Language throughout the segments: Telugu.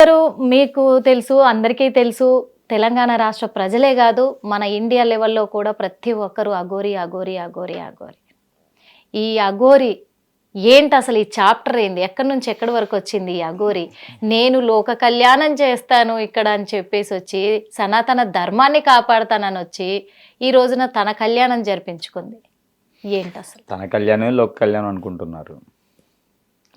మీకు తెలుసు, అందరికీ తెలుసు, తెలంగాణ రాష్ట్ర ప్రజలే కాదు మన ఇండియా లెవెల్లో కూడా ప్రతి ఒక్కరు అఘోరి అఘోరి అఘోరి అఘోరి. ఈ అఘోరి ఏంటి అసలు? ఈ చాప్టర్ ఏంది? ఎక్కడి నుంచి ఎక్కడి వరకు వచ్చింది ఈ అఘోరి? నేను లోక కళ్యాణం చేస్తాను ఇక్కడ అని చెప్పేసి వచ్చి సనాతన ధర్మాన్ని కాపాడుతానని వచ్చి ఈ రోజున తన కళ్యాణం జరిపించుకుంది. ఏంటి అసలు? తన కళ్యాణమే లోక కళ్యాణం అనుకుంటున్నారు.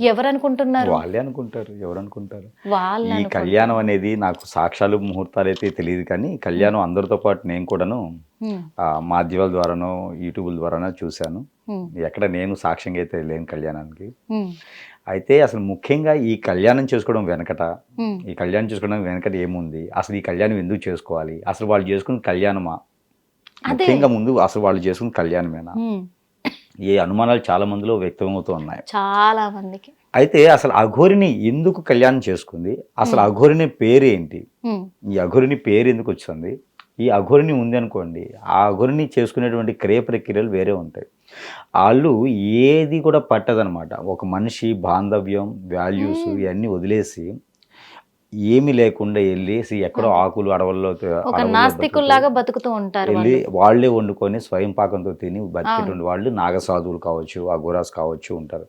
ఎవరు అనుకుంటున్నారు? వాళ్ళే అనుకుంటారు. ఎవరు అనుకుంటారు? వాళ్ళు. ఈ కళ్యాణం అనేది నాకు సాక్ష్యాలు ముహూర్తాలు అయితే తెలియదు, కానీ కళ్యాణం అందరితో పాటు నేను కూడాను మాధ్యమాల ద్వారానో యూట్యూబ్ ద్వారానో చూశాను. ఎక్కడ నేను సాక్ష్యంగా అయితే లేని కళ్యాణానికి. అయితే అసలు ముఖ్యంగా ఈ కళ్యాణం చేసుకోవడం వెనకట, ఈ కళ్యాణం చేసుకోవడం వెనకట ఏముంది, అసలు ఈ కళ్యాణం ఎందుకు చేసుకోవాలి, అసలు వాళ్ళు చేసుకున్న కళ్యాణమా, ముఖ్యంగా ముందు అసలు వాళ్ళు చేసుకున్న కళ్యాణమేనా, ఏ అనుమానాలు చాలా మందిలో వ్యక్తమవుతూ ఉన్నాయి, చాలా మందికి. అయితే అసలు అఘోరిని ఎందుకు కళ్యాణం చేసుకుంది, అసలు అఘోరిని పేరు ఏంటి, ఈ అఘోరిని పేరు ఎందుకు వచ్చింది, ఈ అఘోరిని ఉంది అనుకోండి, ఆ అఘోరిని చేసుకునేటువంటి క్రియ ప్రక్రియలు వేరే ఉంటాయి. వాళ్ళు ఏది కూడా పట్టదనమాట. ఒక మనిషి బాంధవ్యం, వాల్యూస్ ఇవన్నీ వదిలేసి ఏమి లేకుండా వెళ్ళేసి ఎక్కడో ఆకులు అడవుల్లో నాస్తికుల్లాగా బతుకుతూ ఉంటారు. వెళ్ళి వాళ్ళే వండుకొని స్వయం పాకంతో తిని బతికేటువంటి వాళ్ళు నాగసాధువులు కావచ్చు, అఘోరాస్ కావచ్చు ఉంటారు.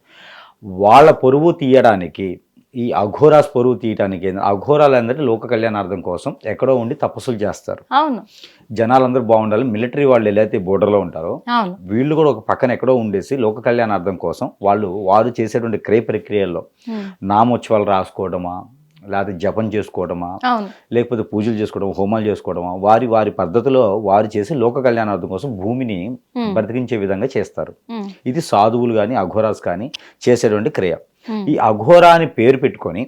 వాళ్ళ పొరుగు తీయడానికి, ఈ అఘోరాస్ పొరుగు తీయడానికి, అఘోరాలు అందరికీ లోక కళ్యాణార్థం కోసం ఎక్కడో ఉండి తపస్సులు చేస్తారు. అవును, జనాలందరూ బాగుండాలి. మిలిటరీ వాళ్ళు ఎలా బోర్డర్లో ఉంటారో వీళ్ళు కూడా ఒక పక్కన ఎక్కడో ఉండేసి లోక కళ్యాణార్థం కోసం వారు చేసేటువంటి క్రియ ప్రక్రియల్లో నామోత్సవాలు రాసుకోవడమా, లేకపోతే జపం చేసుకోవడమా, లేకపోతే పూజలు చేసుకోవడం, హోమాలు చేసుకోవడమా, వారి పద్ధతిలో వారు చేసి లోక కళ్యాణార్థం కోసం భూమిని బ్రతికించే విధంగా చేస్తారు. ఇది సాధువులు కానీ అఘోరాస్ కానీ చేసేటువంటి క్రియ. ఈ అఘోరా అని పేరు పెట్టుకొని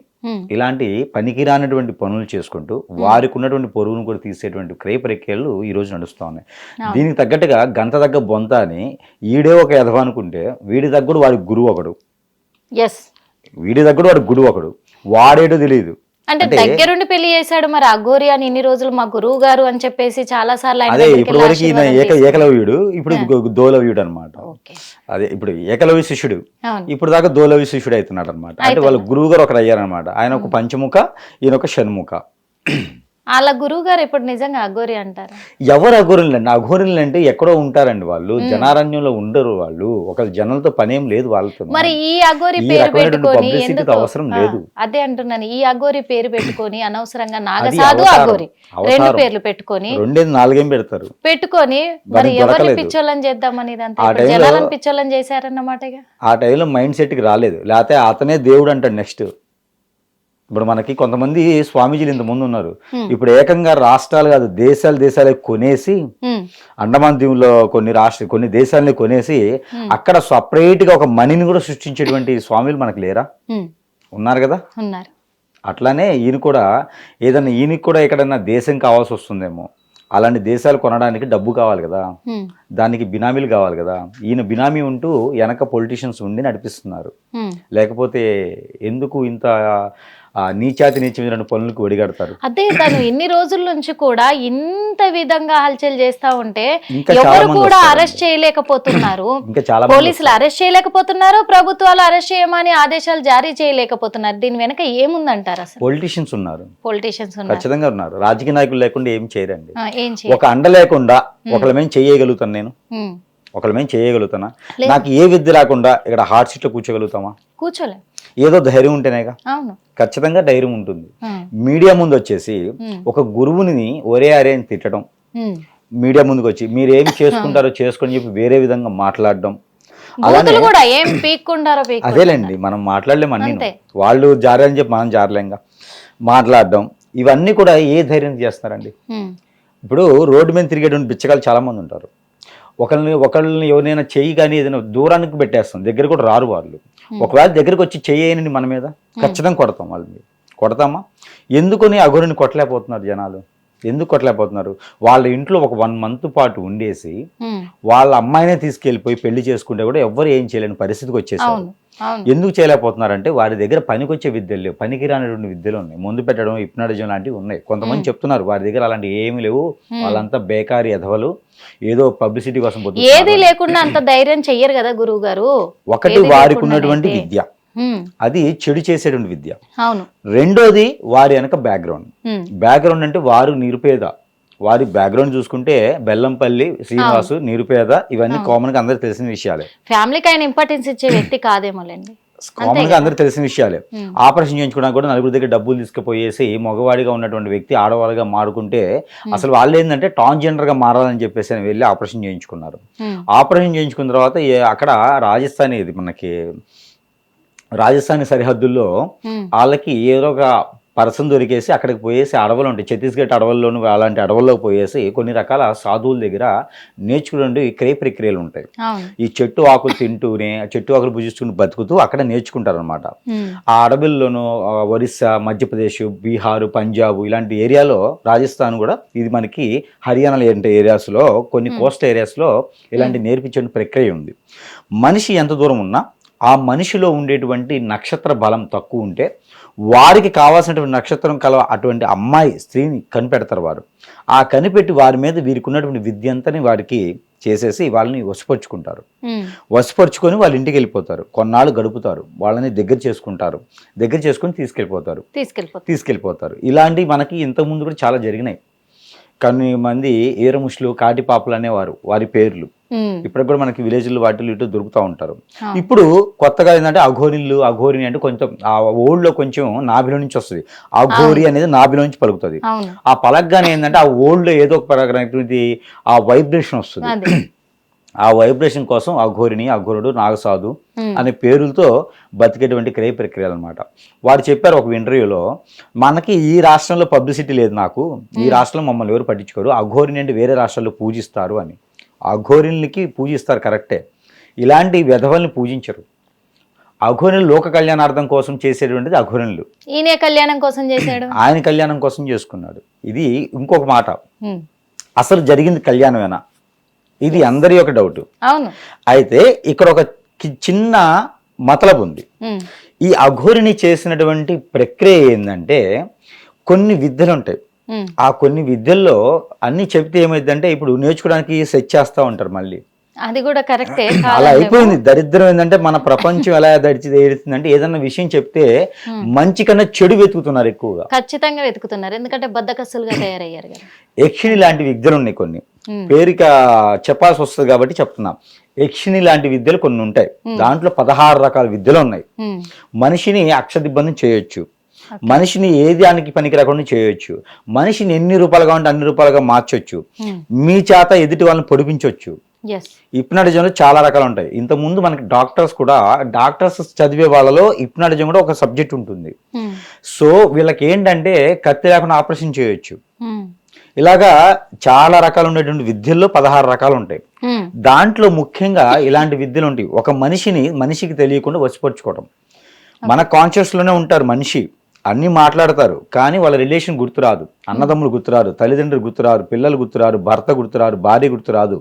ఇలాంటి పనికిరానటువంటి పనులు చేసుకుంటూ వారికి ఉన్నటువంటి పొరుగును కూడా తీసేటువంటి క్రియ ప్రక్రియలు ఈ రోజు నడుస్తూ ఉన్నాయి. దీనికి తగ్గట్టుగా గంత దగ్గ బొంత అని ఈడే ఒక ఎదవ అనుకుంటే వీడి తగ్గడు వాడి గురువు ఒకడు, వీడి తగ్గడు వాడి గురువు ఒకడు, వాడేటో తెలియదు. అంటే దగ్గరుండి పెళ్లి చేశాడు. మరి అఘోరి అని ఇన్ని రోజులు మా గురువు గారు అని చెప్పేసి చాలా సార్లు అదే ఇప్పుడు వరకు ఈయన ఏకలవ్యుడు, ఇప్పుడు దోలవ్యుడు అనమాట. అదే ఇప్పుడు ఏకలవ్య శిష్యుడు, ఇప్పుడు దాకా దోలవ్య శిష్యుడు అవుతున్నాడు అనమాట. అంటే వాళ్ళ గురువు గారు ఒకరు అయ్యారనమాట. ఆయన ఒక పంచముఖ, ఈయన ఒక షణ్ముఖ. వాళ్ళ గురువు గారు ఇప్పుడు నిజంగా అఘోరి అంటారు. ఎవరు అఘోరులు అండి? అఘోరులు అంటే ఎక్కడో ఉంటారండి వాళ్ళు, జనారణ్యంలో ఉండరు వాళ్ళు, ఒక జనాలతో పనేం లేదు వాళ్ళతో. మరి ఈ అఘోరి పేరు పెట్టుకొని అవసరం లేదు. అదే అంటున్నాను, ఈ అఘోరి పేరు పెట్టుకొని అనవసరంగా నాగసాధు అఘోరి రెండు పేర్లు పెట్టుకొని 2-4 పెడతారు, పెట్టుకొని మరి ఎవరిని పిచ్చోళ్ళని చేద్దామని జనాలను పిచ్చోళ్ళని చేశారన్నమాట. ఆ టైంలో మైండ్ సెట్ కి రాలేదు, లేకపోతే అతనే దేవుడు అంటాడు నెక్స్ట్. ఇప్పుడు మనకి కొంతమంది స్వామీజీలు ఇంతకుముందు ఉన్నారు, ఇప్పుడు ఏకంగా రాష్ట్రాలు కాదు దేశాలే కొనేసి, అండమాన్ దీవుల్లో కొన్ని దేశాలని కొనేసి అక్కడ సపరేట్ గా ఒక మనీని కూడా సృష్టించేటువంటి స్వామిలు మనకు లేరా? ఉన్నారు కదా. అట్లానే ఈయన కూడా ఏదన్నా ఈయనకి కూడా ఎక్కడన్నా దేశం కావాల్సి వస్తుందేమో, అలాంటి దేశాలు కొనడానికి డబ్బు కావాలి కదా, దానికి బినామీలు కావాలి కదా. ఈయన బినామీ ఉంటూ వెనక పొలిటీషియన్స్ ఉండి నడిపిస్తున్నారు. లేకపోతే ఎందుకు ఇంత నీచమైన పనులకు ఒడిగడతారు? అదే తను ఇన్ని రోజుల నుంచి కూడా ఇంత విధంగా హల్చల్ చేస్తా ఉంటే ఎవరు కూడా అరెస్ట్ చేయలేకపోతున్నారు. పోలీసులు అరెస్ట్ చేయలేకపోతున్నారు, ప్రభుత్వాలు అరెస్ట్ చేయమని ఆదేశాలు జారీ చేయలేకపోతున్నారు. దీని వెనక ఏముందంటారు? అసలు పొలిటీషియన్స్ ఉన్నారు, ఖచ్చితంగా ఉన్నారు. రాజకీయ నాయకులు లేకుండా ఏం చేయరండి. ఒక అండ లేకుండా ఒకళ్ళమేం చేయగలుగుతాను నేను, ఒకళ్ళమేం చేయగలుగుతానా? నాకు ఏ విద్య రాకుండా ఇక్కడ హార్ట్ సీట్ లో కూర్చోగలుగుతామా? కూర్చోలే. ఏదో ధైర్యం ఉంటేనేగా. ఖచ్చితంగా ధైర్యం ఉంటుంది. మీడియా ముందు వచ్చేసి ఒక గురువుని ఒరే అరే అని తిట్టడం, మీడియా ముందుకు వచ్చి మీరు ఏం చేసుకుంటారో చేసుకొని చెప్పి వేరే విధంగా మాట్లాడడం, అదేలేండి మనం మాట్లాడలేము అన్ని, వాళ్ళు జారని చెప్పి మనం జారలేంగా మాట్లాడడం, ఇవన్నీ కూడా ఏ ధైర్యం చేస్తారండి? ఇప్పుడు రోడ్డు మీద తిరిగేటువంటి బిచ్చగాళ్ళు చాలా మంది ఉంటారు. ఒకళ్ళని ఎవరైనా చెయ్యి కానీ ఏదైనా దూరానికి పెట్టేస్తాం, దగ్గర కూడా రారు వాళ్ళు. ఒకవేళ దగ్గరికి వచ్చి చెయ్యని మన మీద ఖచ్చితంగా కొడతాం. వాళ్ళ మీద కొడతామా? ఎందుకని అఘోరిని కొట్టలేకపోతున్నారు జనాలు? ఎందుకు కొట్టలేకపోతున్నారు? వాళ్ళ ఇంట్లో ఒక 1 month పాటు ఉండేసి వాళ్ళ అమ్మాయినే తీసుకెళ్ళిపోయి పెళ్లి చేసుకుంటే కూడా ఎవ్వరు ఏం చేయలేని పరిస్థితికి వచ్చేసారు. ఎందుకు చేయలేకపోతున్నారంటే వారి దగ్గర పనికొచ్చే విద్యలు లేవు, పనికి రానటువంటి విద్యలు ఉన్నాయి. ముందు పెట్టడం, హిప్నాటిజం లాంటివి ఉన్నాయి. కొంతమంది చెప్తున్నారు వారి దగ్గర అలాంటి ఏమి లేవు, వాళ్ళంతా బేకారి ఎదవలు, ఏదో పబ్లిసిటీ కోసం ఏది లేకుండా అంత ధైర్యం చెయ్యరు కదా గురువు గారు. ఒకటి వారికి ఉన్నటువంటి విద్య, అది చెడు చేసేటువంటి విద్య. అవును. రెండోది వారి వెనక బ్యాక్గ్రౌండ్ అంటే వారు నిరుపేద, వారి బ్యాక్గ్రౌండ్ చూసుకుంటే బెల్లంపల్లి శ్రీనివాసు నిరుపేద, ఇవన్నీ కామన్ గా అందరికి తెలిసిన విషయాలే. ఫ్యామిలీకి ఆయన ఇంపార్టెన్స్ ఇచ్చే వ్యక్తి కాదేమోలేండి, కామన్ గా అందరికి తెలిసిన విషయాలే. ఆపరేషన్ చేయించుకోవడానికి కూడా నలుగురి దగ్గర డబ్బులు తీసుకుపోయేసి మగవాడిగా ఉన్నటువంటి వ్యక్తి ఆడవాళ్ళగా మారుకుంటే అసలు వాళ్ళు ఏంటంటే ట్రాన్స్జెండర్ గా మారాలని చెప్పేసి అని వెళ్ళి ఆపరేషన్ చేయించుకున్నారు. ఆపరేషన్ చేయించుకున్న తర్వాత అక్కడ రాజస్థాన్, ఇది మనకి రాజస్థాన్ సరిహద్దుల్లో వాళ్ళకి ఏదో ఒక పర్సన్ దొరికేసి అక్కడికి పోయేసి అడవులు ఉంటాయి, ఛత్తీస్గఢ్ అడవుల్లోనూ అలాంటి అడవుల్లో పోయేసి కొన్ని రకాల సాధువుల దగ్గర నేర్చుకునే క్రయ ప్రక్రియలు ఉంటాయి. ఈ చెట్టు ఆకులు తింటూనే, చెట్టు ఆకులు భుజిస్తూ బతుకుతూ అక్కడ నేర్చుకుంటారు అనమాట. ఆ అడవుల్లోనూ ఒరిస్సా, మధ్యప్రదేశ్, బీహార్, పంజాబ్ ఇలాంటి ఏరియాలో, రాజస్థాన్ కూడా ఇది మనకి హర్యానా లాంటి ఏరియాస్లో, కొన్ని కోస్టల్ ఏరియాస్లో ఇలాంటి నేర్పించే ప్రక్రియ ఉంది. మనిషి ఎంత దూరం ఉన్నా ఆ మనిషిలో ఉండేటువంటి నక్షత్ర బలం తక్కువ ఉంటే వారికి కావాల్సినటువంటి నక్షత్రం కల అటువంటి అమ్మాయి స్త్రీని కనిపెడతారు వారు. ఆ కనిపెట్టి వారి మీద వీరికి ఉన్నటువంటి విద్య అంతని వారికి చేసేసి వాళ్ళని వశపరుచుకుంటారు. వశపరుచుకొని వాళ్ళ ఇంటికి వెళ్ళిపోతారు, కొన్నాళ్ళు గడుపుతారు, వాళ్ళని దగ్గర చేసుకొని తీసుకెళ్ళిపోతారు. ఇలాంటివి మనకి ఇంతకుముందు కూడా చాలా జరిగినాయి. కొన్ని మంది ఏరముష్లు, కాటిపాపులు అనేవారు, వారి పేర్లు ఇప్పటికి కూడా మనకి విలేజ్లు వాటిలో ఇటు దొరుకుతూ ఉంటారు. ఇప్పుడు కొత్తగా ఏంటంటే అఘోరిని అంటే కొంచెం ఆ ఓల్డ్ లో కొంచెం నాభిలో నుంచి వస్తుంది. అఘోరి అనేది నాభిలో నుంచి పలుకుతుంది. ఆ పలకగానే ఏంటంటే ఆ ఓల్డ్ లో ఏదో ఒక పరగనటువంటి ఆ వైబ్రేషన్ వస్తుంది. ఆ వైబ్రేషన్ కోసం అఘోరుడు, నాగసాధు అనే పేరులతో బతికేటువంటి క్రయ ప్రక్రియలు అనమాట. వారు చెప్పారు ఒక ఇంటర్వ్యూలో, మనకి ఈ రాష్ట్రంలో పబ్లిసిటీ లేదు, నాకు ఈ రాష్ట్రంలో మమ్మల్ని ఎవరు పట్టించుకోరు, అఘోరిని అంటే వేరే రాష్ట్రాల్లో పూజిస్తారు అని. అఘోరినికి పూజిస్తారు కరెక్టే, ఇలాంటి వెధవల్ని పూజించరు. అఘోరులు లోక కళ్యాణార్థం కోసం చేసేటువంటిది అఘోరులు. ఈయన కళ్యాణం కోసం చేశాడు, ఆయన కళ్యాణం కోసం చేసుకున్నాడు. ఇది ఇంకొక మాట, అసలు జరిగింది కళ్యాణమేనా, ఇది అందరి యొక్క డౌట్. అయితే ఇక్కడ ఒక చిన్న మతలబు ఉంది. ఈ అఘోరిని చేసినటువంటి ప్రక్రియ ఏంటంటే, కొన్ని విద్యలు ఉంటాయి. ఆ కొన్ని విద్యల్లో అన్ని చెప్తే ఏమైందంటే, ఇప్పుడు నేర్చుకోవడానికి సెట్ చేస్తూ ఉంటారు మళ్ళీ. అది కూడా కరెక్టే. అలా అయిపోయింది. దరిద్రం ఏంటంటే మన ప్రపంచం ఎలా ఏడుతుందంటే, ఏదన్నా విషయం చెప్తే మంచి కన్నా చెడు వెతుకుతున్నారు, ఎక్కువగా ఖచ్చితంగా వెతుకుతున్నారు. ఎందుకంటే బద్దకస్సులుగా తయారయ్యారు. యక్షిణి లాంటి విద్యలు ఉన్నాయి కొన్ని, పేరుక చెప్పాల్సి వస్తుంది కాబట్టి చెప్తున్నాం. యక్షిణి లాంటి విద్యలు కొన్ని ఉంటాయి, దాంట్లో 16 రకాల విద్యలు ఉన్నాయి. మనిషిని అక్షదిబ్బంది చేయొచ్చు, మనిషిని ఏ దానికి పనికి రాకుండా చేయొచ్చు, మనిషిని ఎన్ని రూపాయలుగా ఉంటే అన్ని రూపాయలుగా మార్చొచ్చు, మీ చేత ఎదుటి వాళ్ళని పొడిపించవచ్చు. హిప్నాటిజంలో చాలా రకాలు ఉంటాయి. ఇంతకుముందు మనకి డాక్టర్స్ చదివే వాళ్ళలో హిప్నాటిజం కూడా ఒక సబ్జెక్ట్ ఉంటుంది. సో వీళ్ళకి ఏంటంటే కత్తి లేకుండా ఆపరేషన్ చేయొచ్చు. ఇలాగా చాలా రకాలు ఉండేటువంటి విద్యల్లో 16 రకాలు ఉంటాయి. దాంట్లో ముఖ్యంగా ఇలాంటి విద్యలు ఉంటాయి. ఒక మనిషికి తెలియకుండా వశపరుచుకోవడం. మన కాన్షియస్ లోనే ఉంటారు మనిషి, అన్ని మాట్లాడతారు, కానీ వాళ్ళ రిలేషన్ గుర్తురాదు, అన్నదమ్ములు గుర్తురాదు, తల్లిదండ్రులు గుర్తురారు, పిల్లలు గుర్తురారు, భర్త గుర్తురారు, భార్య గుర్తురాదు.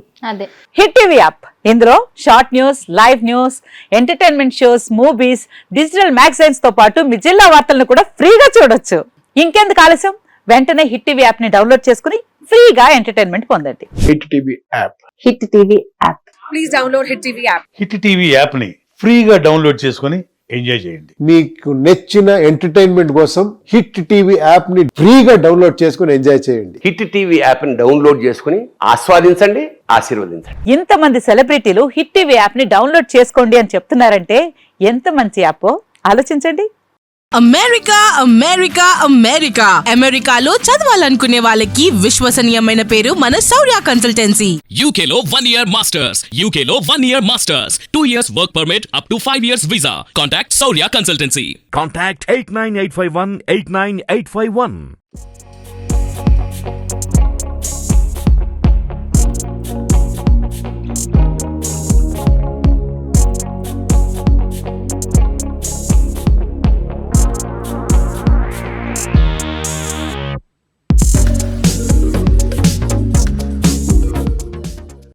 హిట్ టీవీ యాప్, ఇందులో short news, live news, entertainment shows, movies, digital magazines తో పాటు మీ జిల్లా వార్తలను కూడా ఫ్రీగా చూడొచ్చు. ఇంకెందుకు ఆలస్యం, వెంటనే హిట్ టీవీ యాప్ ని డౌన్లోడ్ చేసుకుని ఫ్రీగా ఎంటర్టైన్మెంట్ పొందండి. Hit TV app, hit TV app, please download hit TV app. Hit TV app ని ఫ్రీగా డౌన్లోడ్ చేసుకుని ఎంజాయ్ చేయండి. మీకు నచ్చిన ఎంటర్టైన్మెంట్ కోసం హిట్ టీవీ యాప్ ని ఫ్రీగా డౌన్లోడ్ చేసుకుని ఎంజాయ్ చేయండి. హిట్ టీవీ యాప్ ని డౌన్లోడ్ చేసుకుని ఆస్వాదించండి, ఆశీర్వదించండి. ఇంతమంది సెలబ్రిటీలు హిట్ టీవీ యాప్ ని డౌన్లోడ్ చేసుకోండి అని చెప్తున్నారంటే ఎంత మంచి యాప్ ఆలోచించండి. అమెరికా అమెరికాలో చదవాలనుకునే వాళ్ళకి విశ్వసనీయమైన పేరు మన శౌర్య కన్సల్టెన్సీ. UK లో 1 year masters, UK లో 1 year masters, 2 years work permit up to 5 years visa. Contact Saurya Consultancy. Contact 89851 89851.